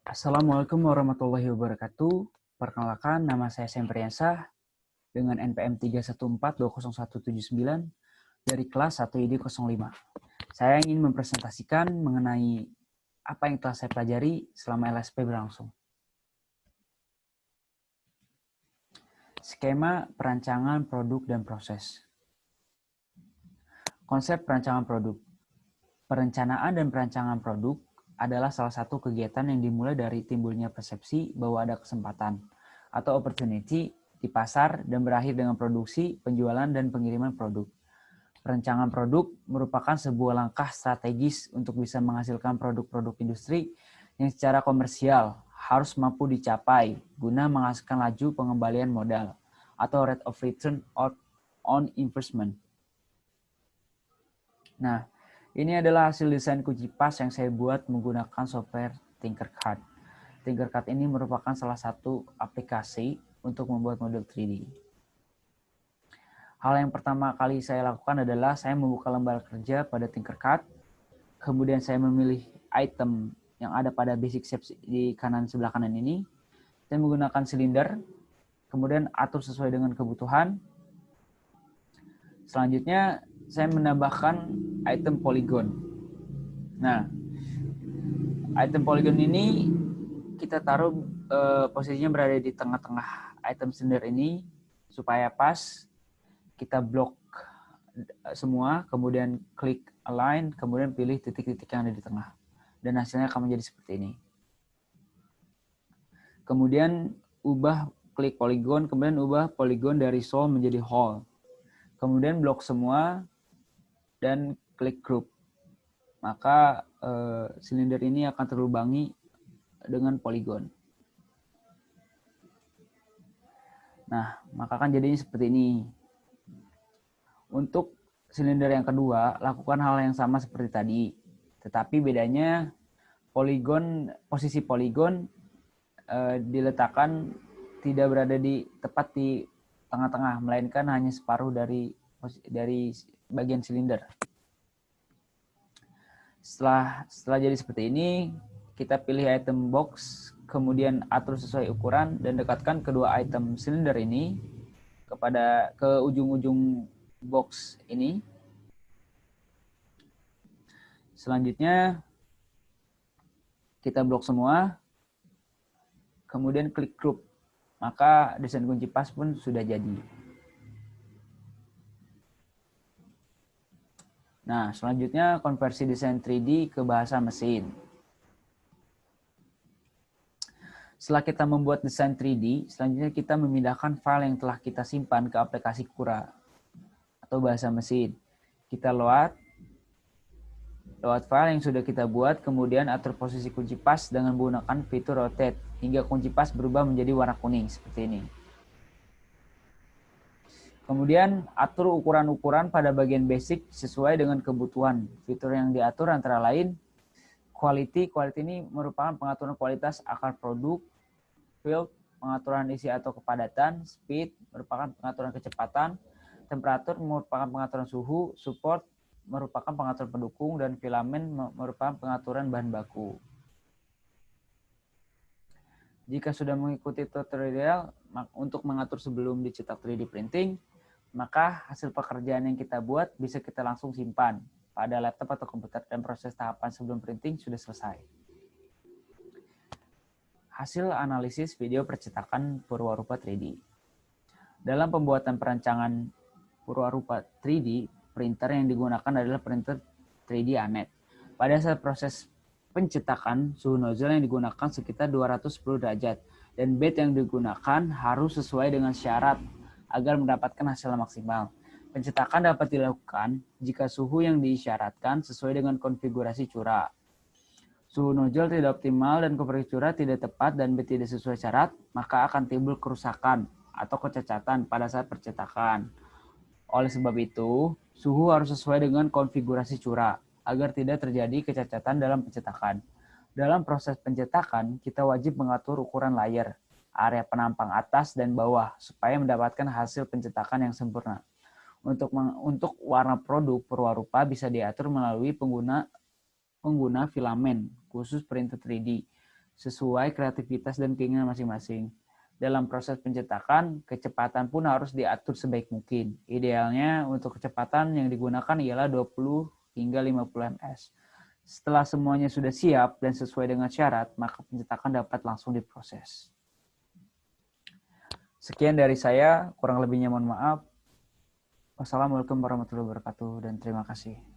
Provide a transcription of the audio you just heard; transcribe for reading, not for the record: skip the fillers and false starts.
Assalamualaikum warahmatullahi wabarakatuh. Perkenalkan, nama saya Sempriansah dengan NPM 314201179 dari kelas 1 ID 05. Saya ingin mempresentasikan mengenai apa yang telah saya pelajari selama LSP berlangsung. Skema perancangan produk dan proses. Konsep perancangan produk. Perencanaan dan perancangan produk adalah salah satu kegiatan yang dimulai dari timbulnya persepsi bahwa ada kesempatan atau opportunity di pasar dan berakhir dengan produksi, penjualan, dan pengiriman produk. Perencanaan produk merupakan sebuah langkah strategis untuk bisa menghasilkan produk-produk industri yang secara komersial harus mampu dicapai guna menghasilkan laju pengembalian modal atau rate of return on investment. Nah, ini adalah hasil desain kunci pas yang saya buat menggunakan software Tinkercad. Tinkercad ini merupakan salah satu aplikasi untuk membuat model 3D. Hal yang pertama kali saya lakukan adalah saya membuka lembar kerja pada Tinkercad, kemudian saya memilih item yang ada pada basic shapes di kanan sebelah kanan ini. Saya menggunakan silinder, kemudian atur sesuai dengan kebutuhan. Selanjutnya, saya menambahkan item polygon. Nah, item polygon ini kita taruh posisinya berada di tengah-tengah item silinder ini supaya pas. Kita blok semua, kemudian klik align, kemudian pilih titik-titik yang ada di tengah. Dan hasilnya akan menjadi seperti ini. Kemudian ubah klik polygon, kemudian ubah polygon dari solve menjadi whole. Kemudian blok semua dan klik group. Maka silinder ini akan terlubangi dengan polygon. Nah, maka akan jadinya seperti ini. Untuk silinder yang kedua, lakukan hal yang sama seperti tadi. Tetapi bedanya posisi poligon diletakkan tidak berada tepat di tengah-tengah, melainkan hanya separuh dari bagian silinder. Setelah jadi seperti ini, kita pilih item box, kemudian atur sesuai ukuran dan dekatkan kedua item silinder ini ke ujung-ujung box ini. Selanjutnya kita blok semua, kemudian klik group, maka desain kunci pas pun sudah jadi. Nah, selanjutnya konversi desain 3D ke bahasa mesin. Setelah kita membuat desain 3D, selanjutnya kita memindahkan file yang telah kita simpan ke aplikasi Cura atau bahasa mesin. Kita load file yang sudah kita buat, kemudian atur posisi kunci pas dengan menggunakan fitur rotate hingga kunci pas berubah menjadi warna kuning seperti ini. Kemudian atur ukuran-ukuran pada bagian basic sesuai dengan kebutuhan. Fitur yang diatur antara lain quality ini merupakan pengaturan kualitas akar produk, field pengaturan isi atau kepadatan, speed merupakan pengaturan kecepatan, temperatur merupakan pengaturan suhu, support merupakan pengaturan pendukung, dan filamen merupakan pengaturan bahan baku. Jika sudah mengikuti tutorial untuk mengatur sebelum dicetak 3D printing, maka hasil pekerjaan yang kita buat bisa kita langsung simpan pada laptop atau komputer dan proses tahapan sebelum printing sudah selesai. Hasil analisis video percetakan Purwarupa 3D. Dalam pembuatan perancangan Purwarupa 3D, printer yang digunakan adalah printer 3D ANET. Pada saat proses pencetakan, suhu nozzle yang digunakan sekitar 210 derajat dan bed yang digunakan harus sesuai dengan syarat agar mendapatkan hasil maksimal. Pencetakan dapat dilakukan jika suhu yang diisyaratkan sesuai dengan konfigurasi Cura. Suhu nozzle tidak optimal dan konfigurasi Cura tidak tepat dan bed tidak sesuai syarat, maka akan timbul kerusakan atau kecacatan pada saat percetakan. Oleh sebab itu, suhu harus sesuai dengan konfigurasi Cura agar tidak terjadi kecacatan dalam pencetakan. Dalam proses pencetakan, kita wajib mengatur ukuran layer, area penampang atas dan bawah supaya mendapatkan hasil pencetakan yang sempurna. Untuk warna produk Purwarupa bisa diatur melalui pengguna filamen khusus printer 3D sesuai kreativitas dan keinginan masing-masing. Dalam proses pencetakan, kecepatan pun harus diatur sebaik mungkin. Idealnya untuk kecepatan yang digunakan ialah 20 hingga 50 ms. Setelah semuanya sudah siap dan sesuai dengan syarat, maka pencetakan dapat langsung diproses. Sekian dari saya, kurang lebihnya mohon maaf. Wassalamualaikum warahmatullahi wabarakatuh dan terima kasih.